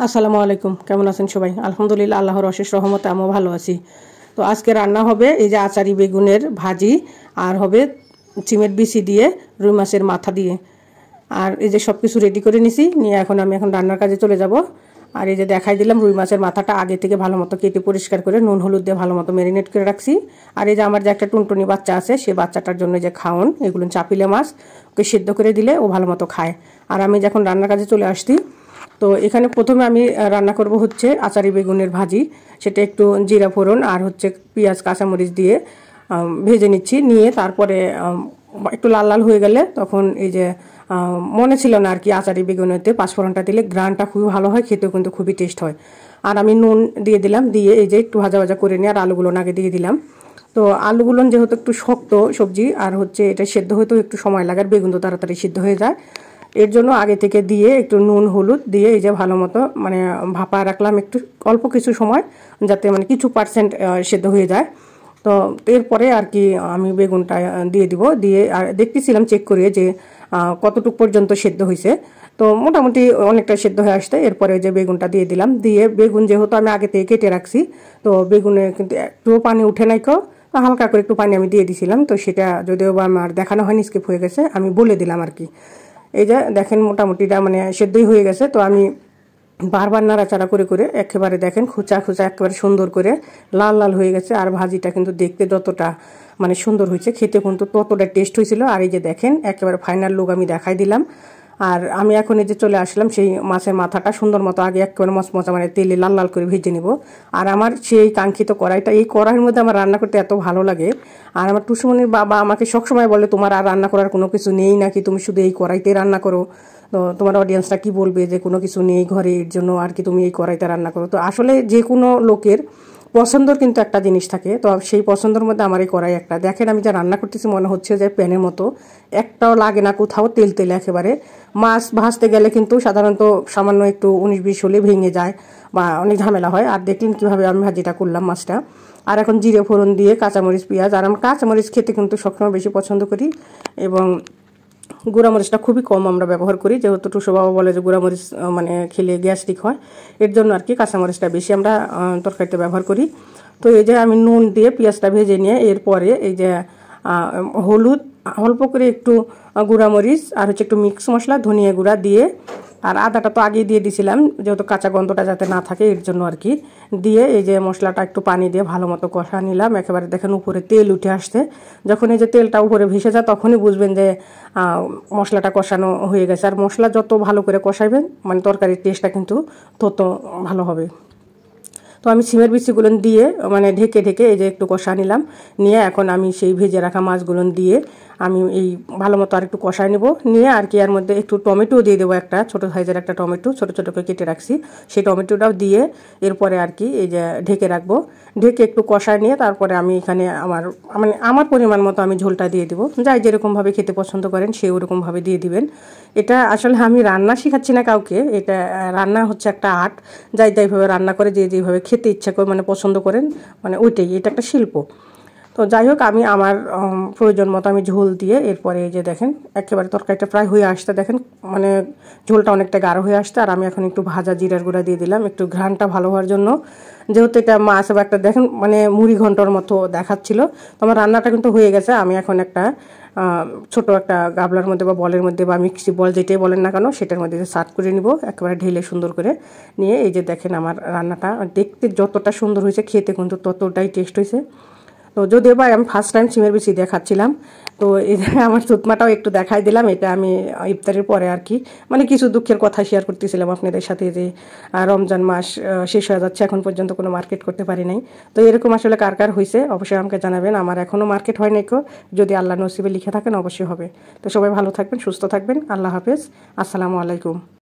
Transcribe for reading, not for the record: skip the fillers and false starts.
আসসালামু আলাইকুম, কেমন আছেন সবাই? আলহামদুলিল্লাহ, আল্লাহর অশেষ রহমতে আমিও ভালো আছি। তো আজকে রান্না হবে এই যে আচারি বেগুনের ভাজি, আর হবে চিমের বিচি দিয়ে রুই মাছের মাথা দিয়ে। আর এই যে সব কিছু রেডি করে নিছি, নিয়ে আমি এখন রান্নার কাজে চলে যাব। আর এই যে দেখাই দিলাম, রুই মাছের মাথাটা আগে থেকে ভালো মতো কেটে পরিষ্কার করে নুন হলুদ দিয়ে ভালো মতো ম্যারিনেট করে রাখছি। আর এই যে আমার যে একটা টুনটুনি বাচ্চা আছে, সে বাচ্চাটার জন্য যে খাওন, এগুলো চাপিলে মাছ ওকে সিদ্ধ করে দিলে ও ভালো মতো খায়। আর আমি যখন রান্নার কাজে চলে আসছি, তো এখানে প্রথমে আমি রান্না করব হচ্ছে আচারি বেগুনের ভাজি। সেটা একটু জিরা ফোড়ন আর হচ্ছে পেঁয়াজ কাঁচামরিচ দিয়ে ভেজে নিচ্ছি। নিয়ে তারপরে একটু লাল লাল হয়ে গেলে তখন এই যে মনে ছিল না আর কি, আচারি বেগুনেতে পাঁচফোড়নটা দিলে গ্রানটা খুবই ভালো হয়, খেতেও কিন্তু খুবই টেস্ট হয়। আর আমি নুন দিয়ে দিলাম, দিয়ে এই যে একটু ভাজা ভাজা করে নিয়ে আর আলুগুলো আগে দিয়ে দিলাম। তো আলুগুলো যেহেতু একটু শক্ত সবজি, আর হচ্ছে এটা সেদ্ধ হতেও একটু সময় লাগে, আর বেগুন তো তাড়াতাড়ি সিদ্ধ হয়ে যায়। এর জন্য আগে থেকে দিয়ে একটু নুন হলুদ দিয়ে এই যে ভালো মতো ভাপায় রাখলাম একটু অল্প কিছু সময়, যাতে কিছু পার্সেন্ট সেদ্ধ হয়ে যায়। তো এরপরে আর কি আমি বেগুনটা দিয়ে দিব। দিয়ে আর দেখতেছিলাম চেক করে যে কতটুকু পর্যন্ত সেদ্ধ হয়েছে। তো মোটামুটি অনেকটা সেদ্ধ হয়ে আসতে এরপরে যে বেগুনটা দিয়ে দিলাম। দিয়ে বেগুন যেহেতু আমি আগে থেকে কেটে রাখছি, তো বেগুনে কিন্তু একটু পানি উঠে নাই, হালকা করে একটু পানি আমি দিয়ে দিছিলাম। তো সেটা যদিও বা আমার দেখানো হয়নি, স্কিপ হয়ে গেছে, আমি বলে দিলাম আর কি। এই যে দেখেন মোটামুটিটা সেদ্ধই হয়ে গেছে। তো আমি বারবার নাড়াচাড়া করে করে একেবারে দেখেন খুচা খুচা একেবারে সুন্দর করে লাল লাল হয়ে গেছে। আর ভাজিটা কিন্তু দেখতে যতটা সুন্দর হয়েছে, খেতে কিন্তু ততটা টেস্ট হয়েছিল। আর এই যে দেখেন একেবারে ফাইনাল লুক আমি দেখাই দিলাম। আর আমি এখন এই যে চলে আসলাম সেই মাছের মাথাটা সুন্দর মতো আগে একেবারে মচমচা তেলে লাল লাল করে ভেজে নিব। আর আমার সেই কাঙ্ক্ষিত কড়াইটা, এই কড়াইয়ের মধ্যে আমার রান্না করতে এত ভালো লাগে। আর আমার টুসুমনির বাবা আমাকে সবসময় বলে, তোমার আর রান্না করার কোনো কিছু নেই নাকি, তুমি শুধু এই কড়াইতে রান্না করো? তো তোমার অডিয়েন্সরা কি বলবে যে কোনো কিছু নেই ঘরে, এর জন্য আর কি তুমি এই কড়াইতে রান্না করো? তো আসলে যে কোনো লোকের পছন্দর কিন্তু একটা জিনিস থাকে। তো সেই পছন্দের মধ্যে আমার এই কড়াই একটা। দেখেন আমি যা রান্না করতেছি মনে হচ্ছে যে প্যানের মতো, একটাও লাগে না কোথাও তেল তেলে একেবারে। মাছ ভাজতে গেলে কিন্তু সাধারণত সামান্য একটু 19-20 হলে ভেঙে যায় বা অনেক ঝামেলা হয়। আর দেখলেন কীভাবে আমি ভাজিটা করলাম মাছটা। আর এখন জিরে ফোড়ন দিয়ে কাঁচামরিচ পেঁয়াজ, আর আমি কাঁচামরিচ খেতে কিন্তু সবসময় বেশি পছন্দ করি, এবং গুঁড়ামরিচটা খুবই কম আমরা ব্যবহার করি, যেহেতু টুসু বাবা বলে যে গুঁড়ামরিচ খেলে গ্যাস্ট্রিক হয়, এর জন্য আর কি কাঁচামরিচটা বেশি আমরা তরকারিতে ব্যবহার করি। তো এই যে আমি নুন দিয়ে পেঁয়াজটা ভেজে নিয়ে এরপরে এই যে হলুদ, অল্প করে একটু গুঁড়ামরিচ, আর হচ্ছে একটু মিক্স মশলা ধনিয়া গুঁড়া দিয়ে, আর আদাটা তো আগেই দিয়ে দিয়েছিলাম যেহেতু কাঁচা গন্ধটা যাতে না থাকে এর জন্য আর কি, দিয়ে এই যে মশলাটা একটু পানি দিয়ে ভালো মতো কষা নিলাম। একেবারে দেখেন উপরে তেল উঠে আসছে। যখন এই যে তেলটা উপরে ভেসে যায় তখনই বুঝবেন যে মশলাটা কষানো হয়ে গেছে। আর মশলা যত ভালো করে কষাইবেন তরকারির টেস্টটা কিন্তু তত ভালো হবে। তো আমি সিমের বিচিগুলো দিয়ে ঢেকে ঢেকে এই যে একটু কষা নিলাম। নিয়ে এখন আমি সেই ভেজে রাখা মাছগুলো দিয়ে আমি এই ভালো মতো আর একটু কষায় নেব। নিয়ে আর কি এর মধ্যে একটু টমেটো দিয়ে দেবো, একটা ছোটো সাইজের একটা টমেটো ছোটো ছোটো করে কেটে রাখছি, সেই টমেটোটাও দিয়ে এরপরে আর কি এই যে ঢেকে রাখবো। ঢেকে একটু কষায় নিয়ে তারপরে আমি এখানে আমার পরিমাণ মতো আমি ঝোলটা দিয়ে দেবো। যাই যেরকমভাবে খেতে পছন্দ করেন সে ওরকমভাবে দিয়ে দিবেন। এটা আসলে আমি রান্না শেখাচ্ছি না কাউকে, এটা রান্না হচ্ছে একটা আর্ট। যাই তাইভাবে রান্না করে যে যেভাবে খেতে ইচ্ছা করে পছন্দ করেন, ওইটাই, এটা একটা শিল্প। তো যাই হোক আমি আমার প্রয়োজন মতো আমি ঝোল দিয়ে এরপরে এই যে দেখেন একেবারে তরকারিটা প্রায় হয়ে আসতে দেখেন ঝোলটা অনেকটা গাঢ় হয়ে আসতে। আর আমি এখন একটু ভাজা জিরার গুঁড়া দিয়ে দিলাম একটু ঘ্রাণটা ভালো হওয়ার জন্য, যেহেতু এটা মাছ বা একটা দেখেন মুড়ি ঘন্টার মতো দেখাচ্ছিল। তো আমার রান্নাটা কিন্তু হয়ে গেছে। আমি এখন একটা ছোট একটা গাবলার মধ্যে বা বলের মধ্যে বা মিক্সি বল যেটাই বলেন না কেন সেটার মধ্যে সার্ভ করে নিব, একেবারে ঢেলে সুন্দর করে নিয়ে। এই যে দেখেন আমার রান্নাটা দেখতে যতটা সুন্দর হয়েছে, খেতে কিন্তু ততটাই টেস্ট হয়েছে। তো যদিও বা আমি ফার্স্ট টাইম সিমের বিচি দিয়ে খাচ্ছিলাম। তো এই আমার সুতমাটাও একটু দেখাই দিলাম। এটা আমি ইফতারের পরে আর কি কিছু দুঃখের কথা শেয়ার করতেছিলাম আপনাদের সাথে, যে রমজান মাস শেষ হয়ে যাচ্ছে, এখন পর্যন্ত কোনো মার্কেট করতে পারি নাই। তো এরকম আসলে কার কার হয়েছে অবশ্যই আমাকে জানাবেন। আমার এখনও মার্কেট হয় নাই, যদি আল্লাহ নসিবে লিখে থাকেন অবশ্যই হবে। তো সবাই ভালো থাকবেন, সুস্থ থাকবেন। আল্লাহ হাফেজ, আসসালামু আলাইকুম।